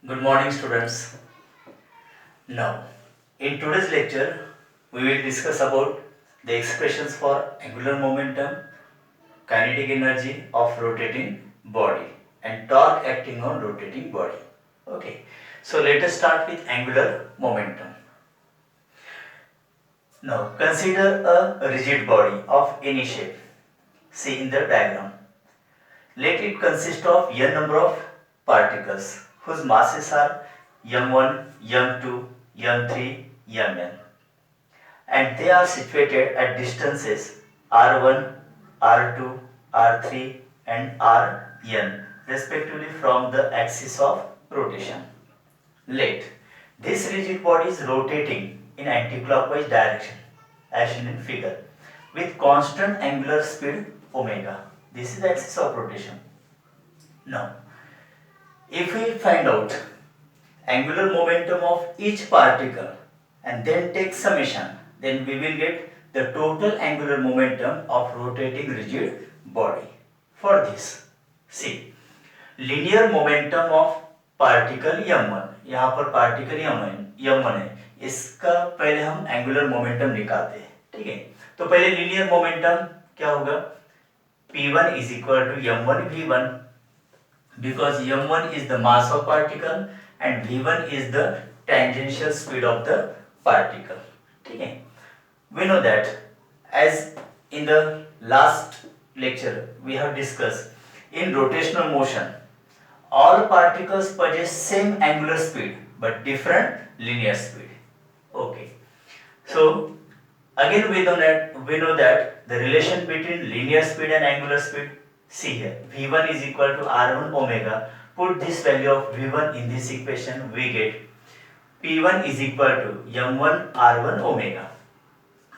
Good morning, students. Now, in today's lecture, we will discuss about the expressions for angular momentum, kinetic energy of rotating body, and torque acting on rotating body. Okay, so let us start with angular momentum. Now, consider a rigid body of any shape. See in the diagram. Let it consist of n number of particles whose masses are m1, m2, m3, mn, and they are situated at distances r1, r2, r3 and rn respectively from the axis of rotation. Let this rigid body is rotating in anticlockwise direction as shown in figure with constant angular speed omega. This is the axis of rotation. Now, if we find out angular momentum of each particle and then take summation, then we will get the total angular momentum of rotating rigid body. For this, see, linear momentum of particle m1, यहाँ पर particle m1 है, इसका पहले हम angular momentum निकालते हैं, ठीक है? तो पहले linear momentum क्या होगा? P1 is equal to m1 v1, because m1 is the mass of particle and v1 is the tangential speed of the particle. ठीक है? We know that as in the last lecture we have discussed, in rotational motion all particles possess same angular speed but different linear speed. Okay. So again we know that the relation between linear speed and angular speed. See here, v1 is equal to r1 omega. Put this value of v1 in this equation, we get p1 is equal to m1 r1 omega.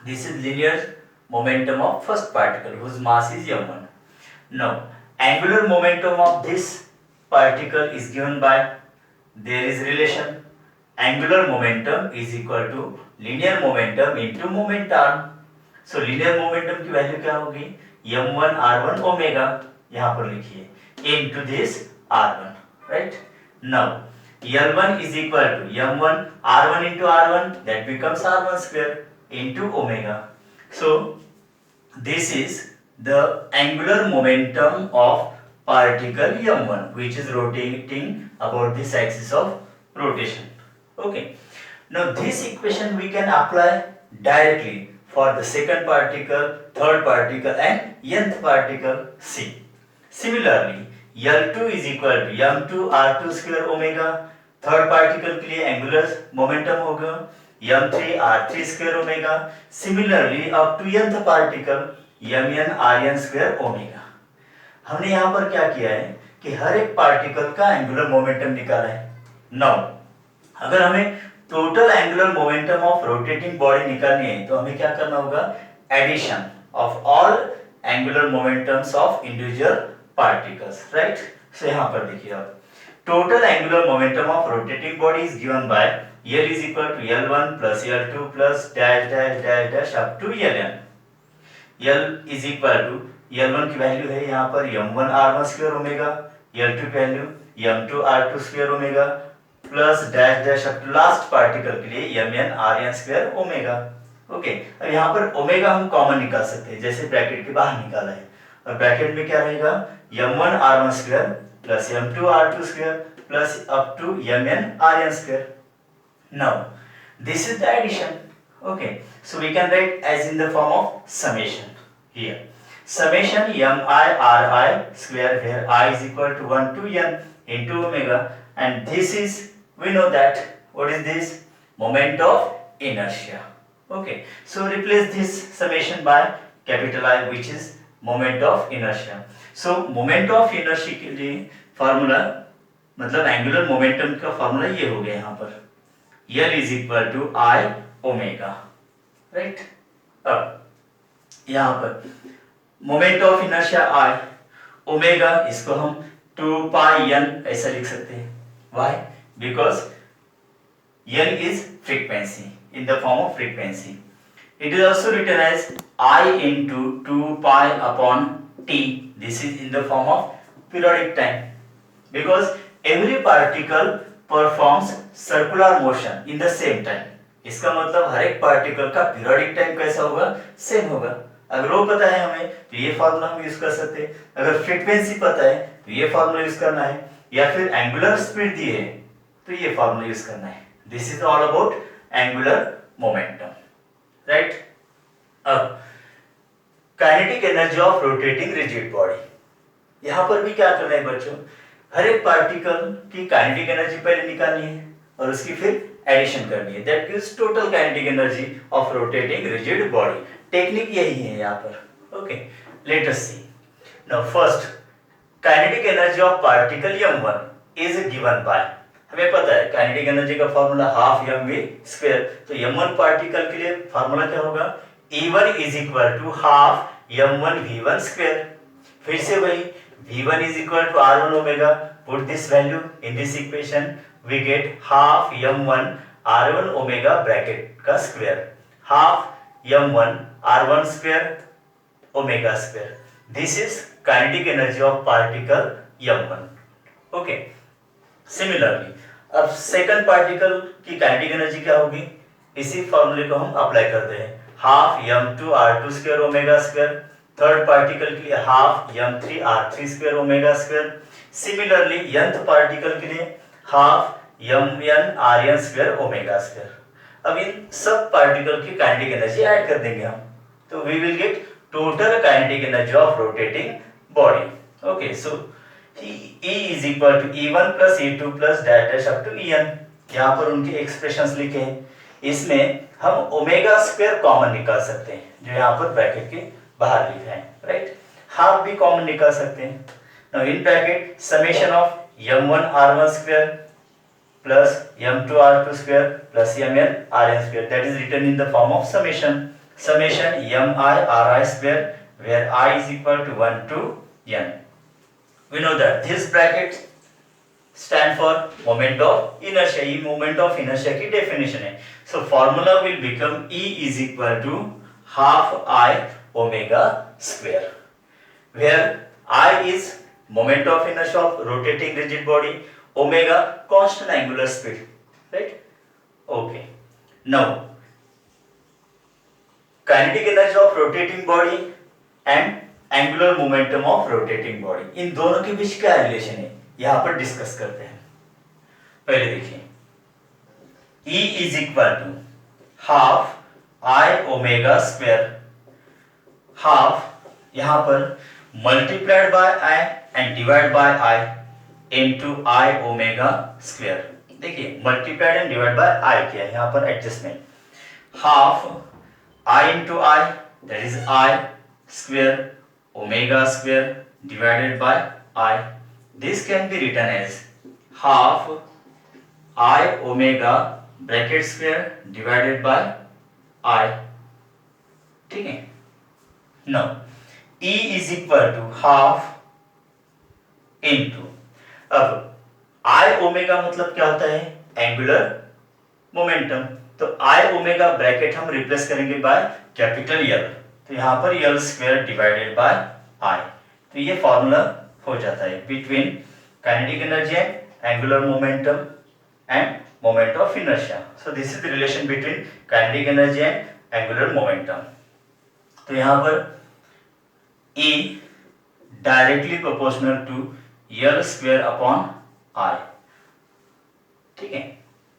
This is linear momentum of first particle whose mass is m1. Now, angular momentum of this particle is given by, there is relation, angular momentum is equal to linear momentum into moment arm. So linear momentum की value क्या होगी? m1 r1 omega, यहाँ पर लिखिए, into this r1, right? Now L1 is equal to m1 r1 into r1, that becomes r1 square into omega. So this is the angular momentum of particle m1 which is rotating about this axis of rotation. Okay. Now this equation we can apply directly for the second particle, third particle and nth particle C. Similarly, L2 is equal to m2 r2 square omega, third particle के लिए angular momentum होगा m3 r3 square omega. Similarly up to nth particle mn rn square omega. हमने यहाँ पर क्या किया है कि हर एक पार्टिकल का एंगुलर मोमेंटम निकाला है. नाउ अगर हमें total angular momentum of rotating body निकालनी है तो हमें क्या करना होगा? Addition of all angular momentums of individual particles, right? So यहाँ पर देखिए आप, total angular momentum of rotating body is given by L is equal to L1 plus L2 plus dash dash dash dash up to Ln. L is equal to L1 की value है यहाँ पर m1 r1 square omega, L2 की value m2 r2 square omega plus dash dash up to last particle के लिए mn rn square omega. Okay, अब यहाँ पर ओमेगा हम कॉमन निकाल सकते हैं, जैसे ब्रैकेट के बाहर निकाला है, और ब्रैकेट में क्या रहेगा? m1 r1 square plus m2 r2 square plus up to mn rn square. Now this is the addition. Okay, so we can write as in the form of summation here. Summation mi ri square, where I is equal to 1 to n into omega, and this is, we know that, what is this? Moment of inertia. Okay, so replace this summation by capital I, which is moment of inertia. So moment of inertia के लिए formula, मतलब angular momentum का formula ये हो गया यहाँ पर, L is equal to I omega, right? अब यहाँ पर moment of inertia I, omega इसको हम 2 पाई n ऐसा लिख सकते हैं. Why? Because n is frequency in the form of frequency. It is also written as I into 2 pi upon t. This is in the form of periodic time, because every particle performs circular motion in the same time. इसका मतलब हर एक particle का periodic time कैसा होगा, same होगा। अगर वो पता है हमें तो ये फार्मूला हम यूज कर सकते हैं, अगर फ्रीक्वेंसी पता है तो ये फार्मूला यूज करना है, या फिर एंगुलर स्पीड दी है तो ये फार्मूला यूज करना है। This is all about angular momentum, right. अब kinetic energy of rotating rigid body, यहां पर भी क्या करना है बच्चों, हर एक पार्टिकल की काइनेटिक एनर्जी पहले निकालनी है और उसकी फिर एडिशन करनी है। That gives total kinetic energy of rotating rigid body. Technique यही है यहाँ पर। Okay, let us see. Now first, kinetic energy of particle m1 is given by, हमें पता है काइनेटिक एनर्जी का फार्मूला हाफ mv स्क्वायर। तो m1 पार्टिकल के लिए फार्मूला क्या होगा, E1 is equal to half m1 v1 square. फिर से वही v1 is equal to r1 omega, put this value in this equation, we get half m1 r1 omega bracket का square, half m1 r1 square omega square. This is kinetic energy of particle m1. Okay. Similarly, अब second particle की kinetic energy क्या होगी, इसी फॉर्मूले को हम apply करते हैं, half m2 r2 square omega square। Third particle के लिए half m3 r3 square omega square. Similarly nth particle के लिए half mn rn square omega square. अब इन सब पार्टिकल की काइनेटिक एनर्जी ऐड कर देंगे हम, तो we will get total kinetic energy of rotating body. Okay, so E is equal to E1 plus E2 plus dash dash up to En। यहाँ पर उनके एक्सप्रेशंस लिखे हैं, इसमें हम ओमेगा स्क्वायर कॉमन निकाल सकते हैं जो यहाँ पर ब्रैकेट के बाहर लिखा है, राइट। हाफ भी कॉमन निकाल सकते हैं। Now in bracket summation of m1 r1 square plus m2 r2 square plus mn rn square, that is written in the form of summation mi ri square where I is equal to 1 to n। We know that this bracket stand for moment of inertia। ये moment of inertia की definition है। So formula will become E is equal to half I omega square, where I is moment of inertia of rotating rigid body, omega constant angular speed, right? Okay, now kinetic energy of rotating body and angular momentum of rotating body, इन दोनों के बीच क्या relation है यहां पर discuss करते हैं। पहले देखिए, E is equal to half I omega square, half यहां पर multiplied by I and divide by I into I omega square. देखिए multiplied and divide by I किया है, यहां पर adjustment, half I into I that is I square omega square divided by I. This can be written as half I omega bracket square divided by I. ठीक है, now E is equal to half into, अब I omega मतलब क्या होता है, angular momentum. तो I omega bracket हम replace करेंगे बाय कैपिटल L, तो यहां पर L square divided by I। तो ये फॉर्मूला हो जाता है between kinetic energy and angular momentum and moment of inertia. So this is the relation between kinetic energy and angular momentum. तो यहां पर E directly proportional to L square upon I। ठीक है,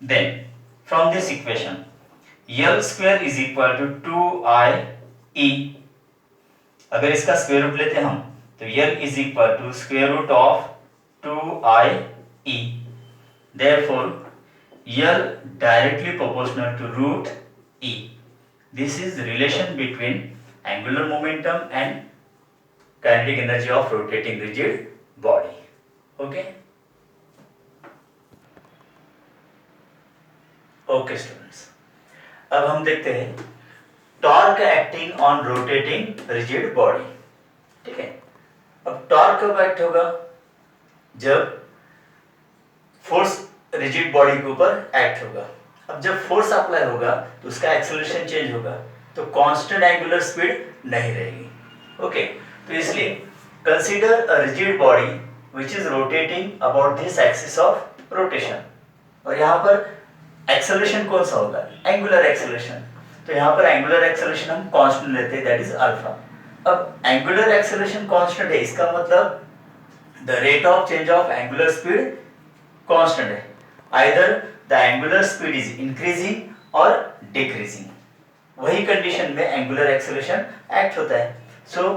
then from this equation L square is equal to 2IE। अगर इसका square root लेते हम तो L is equal to square root of 2IE। Therefore L directly proportional to root E। This is relation between angular momentum and kinetic energy of rotating rigid body. Okay? Okay students, अब हम देखते हैं torque acting on rotating rigid body. ठीक है, अब torque कब act होगा, जब फोर्स रिजिड बॉडी के ऊपर एक्ट होगा। अब जब फोर्स अप्लाई होगा तो उसका एक्सेलरेशन चेंज होगा, तो कांस्टेंट एंगुलर स्पीड नहीं रहेगी। ओके, तो इसलिए consider a rigid body which is rotating about this axis of rotation. और यहाँ पर एक्सेलरेशन कौन सा होगा, एंगुलर एक्सेलरेशन। तो यहाँ पर एंगुलर एक्सेलरेशन हम कांस्टेंट लेते हैं, दैट इज अल्फा। अब एंगुलर एक्सेलरेशन कांस्टेंट है, इसका मतलब the rate of change of angular speed constant है, either the angular speed is increasing और डिक्रीजिंग, वही कंडीशन में एंगुलर एक्सेलरेशन एक्ट होता है। सो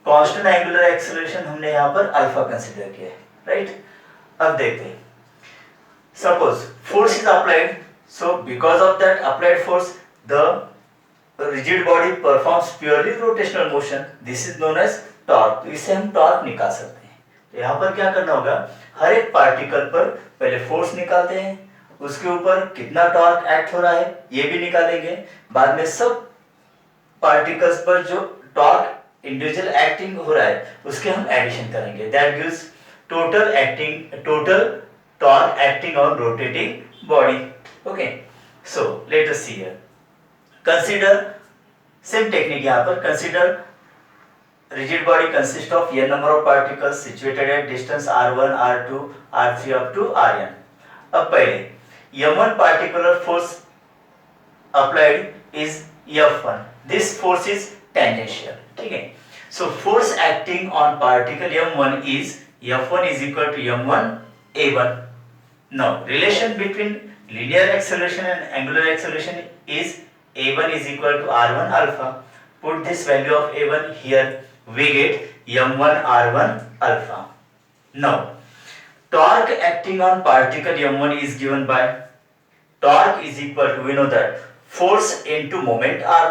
कांस्टेंट एंगुलर एक्सेलरेशन हमने यहाँ पर अल्फा कंसीडर किया है, राइट। अब देखते हैं, suppose force is applied, so because of that applied force the rigid body performs purely rotational motion, this is known as torque. तो इससे हम टॉर्क निकाल सकते हैं। तो यहाँ पर क्या करना होगा, हर एक पार्टिकल पर पहले फोर्स निकालते हैं, उसके ऊपर कितना टॉर्क एक्ट हो रहा है ये भी निकालेंगे, बाद में सब पार्टिकल्स पर जो टॉर्क इंडिविजुअल एक्टिंग हो रहा है उसके हम एडिशन करेंगे, that gives total torque acting on rotating body. Okay, so let us see here, consider same technique यहाँ पर, consider rigid body consists of n number of particles situated at distance r1, r2, r3 up to rn. अब पहले m1 particular force applied is f1. This force is tangential. ठीक है, so force acting on particle m1 is f1 is equal to m1 a1. Now relation between linear acceleration and angular acceleration is a1 is equal to r1 alpha. Put this value of a1 here, we get m1 r1 alpha. Now torque acting on particle m1 is given by, torque is equal to, we know that force into moment r.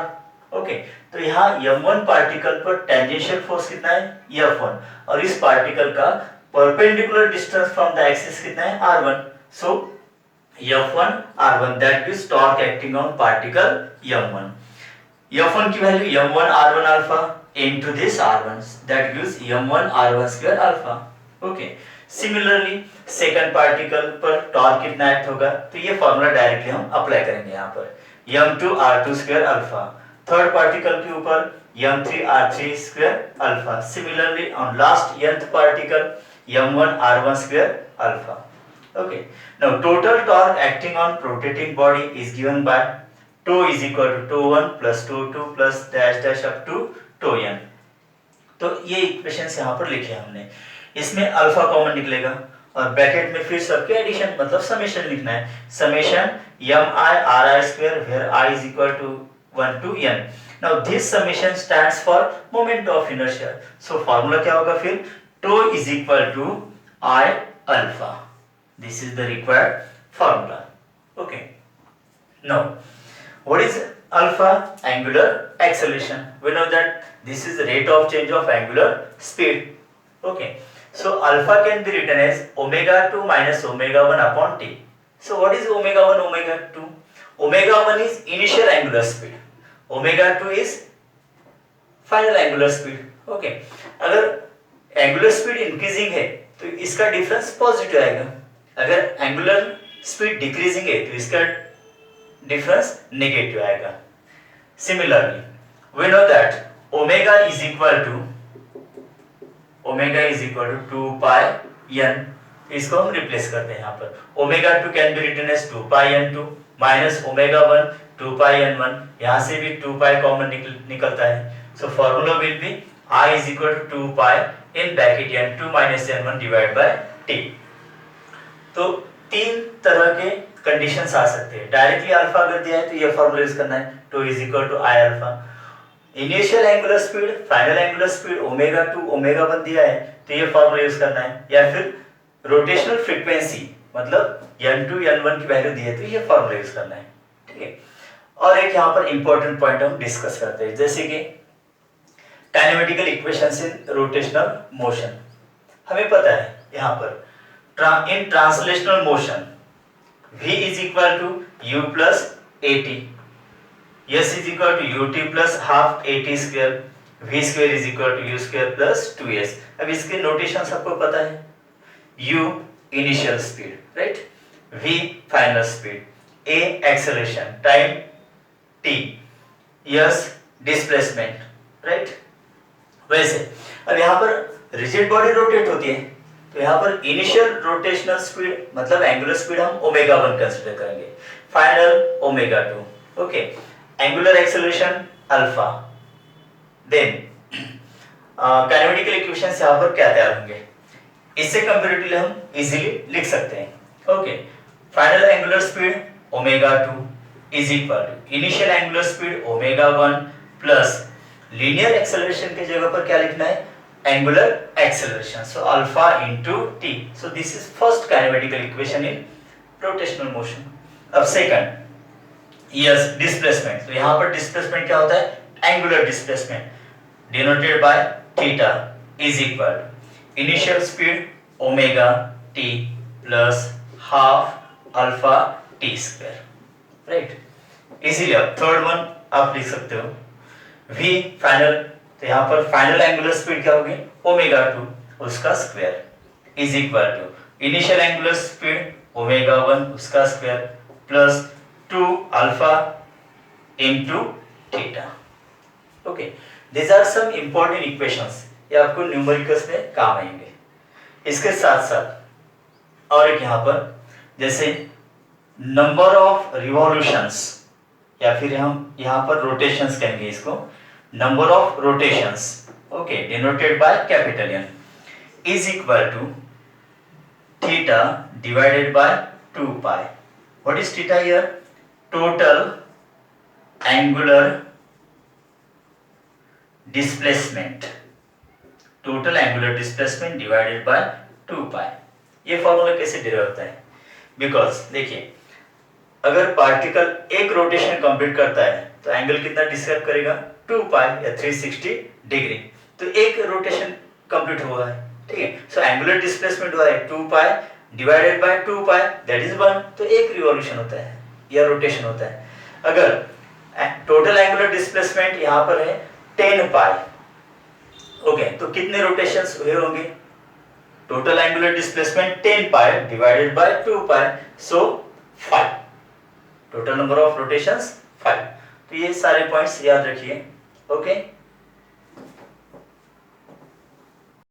okay, तो यहाँ m1 particle पर tangential force कितना है f1, और इस particle का perpendicular distance from the axis कितना है r1, so f1 r1 that gives torque acting on particle m1। f1 की value m1 r1 alpha into this r1, that gives m1 r1 square alpha. okay, similarly second particle पर torque कितना act होगा, तो ये formula directly हम apply करेंगे यहाँ पर, m2 r2 square alpha। Third particle के ऊपर m3 r3 square alpha। Similarly on last nth particle m1 r1 square alpha। okay, now total torque acting on rotating body is given by tau is equal to tau 1 plus tau 2 plus dash dash up to tau n। तो ये equations यहाँ पर लिखे हमने, इसमें alpha common निकलेगा और bracket में फिर सबके एडिशन मतलब समेशन लिखना है, summation mi ri square where I is equal to 1 to n। now this summation stands for moment of inertia, so formula क्या होगा फिर, tau is equal to I alpha, this is the required formula। okay, now what is alpha? Angular acceleration, we know that this is the rate of change of angular speed। okay, so alpha can be written as omega 2 minus omega 1 upon t। so what is omega 1 omega 2? omega 1 is initial angular speed, omega 2 is final angular speed। okay, अगर angular speed increasing है तो इसका difference positive आएगा, अगर angular speed decreasing है तो इसका difference negative आएगा। Similarly we know that omega is equal to 2 pi n, इसको हम रिप्लेस करते हैं यहाँ पर, omega 2 can be written as 2 pi n2 minus omega 1 2 pi n1, यहाँ से भी 2 pi कॉमन निकलता है, so formula will be I is equal to 2 pi in bracket n2 minus n1 divided by t। तो तीन तरह के कंडीशंस आ सकते हैं, डायरेक्टली अल्फा अगर दिया है तो ये फॉर्मूला यूज करना है, two is equal to I alpha, initial angular speed final angular speed omega 2 omega 1 दिया है तो ये फॉर्मूला यूज करना है, या फिर रोटेशनल फ्रीक्वेंसी मतलब n2 n1 की वैल्यू दी है तो ये फॉर्मूला यूज करना है। ठीक है, और एक यहाँ पर इंपॉर्टेंट पॉइंट हम डिस्कस करते हैं, जैसे कि kinematical equations in rotational motion. हमें पता है यहाँ पर in translational motion v is equal to u plus at, s is equal to ut plus half at square, v square is equal to u square plus 2s। अब इसके notation सबको पता है, u initial speed right, v final speed, a acceleration time t, s displacement right। वैसे अब यहाँ पर rigid body rotate होती है तो यहाँ पर इनिशियल रोटेशनल स्पीड मतलब एंगुलर स्पीड हम ओमेगा 1 कंसीडर करेंगे, final omega 2। Okay, angular acceleration alpha. Then kinematical equations यहाँ पर क्या तैयार होंगे, इससे कंपैरेटिवली हम इजीली लिख सकते हैं। Okay, final angular speed omega 2 is equal to initial angular speed omega 1 plus linear acceleration की जगह पर क्या लिखना है, angular acceleration, so alpha into t, so this is first kinematical equation in rotational motion। अब second, yes, displacement, तो यहाँ पर displacement क्या होता है, angular displacement denoted by theta is equal to initial speed omega t plus half alpha t square, right? इसीलिए अब third one आप लिख सकते हो v फाइनल, तो यहाँ पर फाइनल एंगुलर स्पीड क्या होगी, ओमेगा 2 उसका square is equal to initial angular speed omega 1 उसका square plus 2 alpha into theta. Okay, this are some important equations, ये आपको न्यूमेरिकल्स में काम आएंगे। इसके साथ साथ और एक यहाँ पर जैसे नंबर ऑफ रिवॉल्यूशंस, या फिर हम यहाँ पर रोटेशंस कहेंगे इसको, number of rotations, okay, denoted by capital N, is equal to theta divided by 2 pi. What is theta here? Total angular displacement, total angular displacement divided by 2 pi। ये formula कैसे derive होता है, because देखिए अगर particle एक rotation complete करता है तो एंगल कितना डिस्क्राइब करेगा, 2 पाई या 360 डिग्री, तो एक रोटेशन कंप्लीट हुआ है, ठीक है। सो एंगुलर डिस्प्लेसमेंट हुआ है 2 पाई divided by 2 pi that is 1, तो एक रिवॉल्यूशन होता है या रोटेशन होता है। अगर टोटल एंगुलर डिस्प्लेसमेंट यहाँ पर है 10 पाई, ओके, तो कितने रोटेशंस हुए होंगे, total angular displacement 10 pi divided by 2 pi, so 5, total number of rotations 5। तो ये सारे पॉइंट्स याद रखिए, ओके।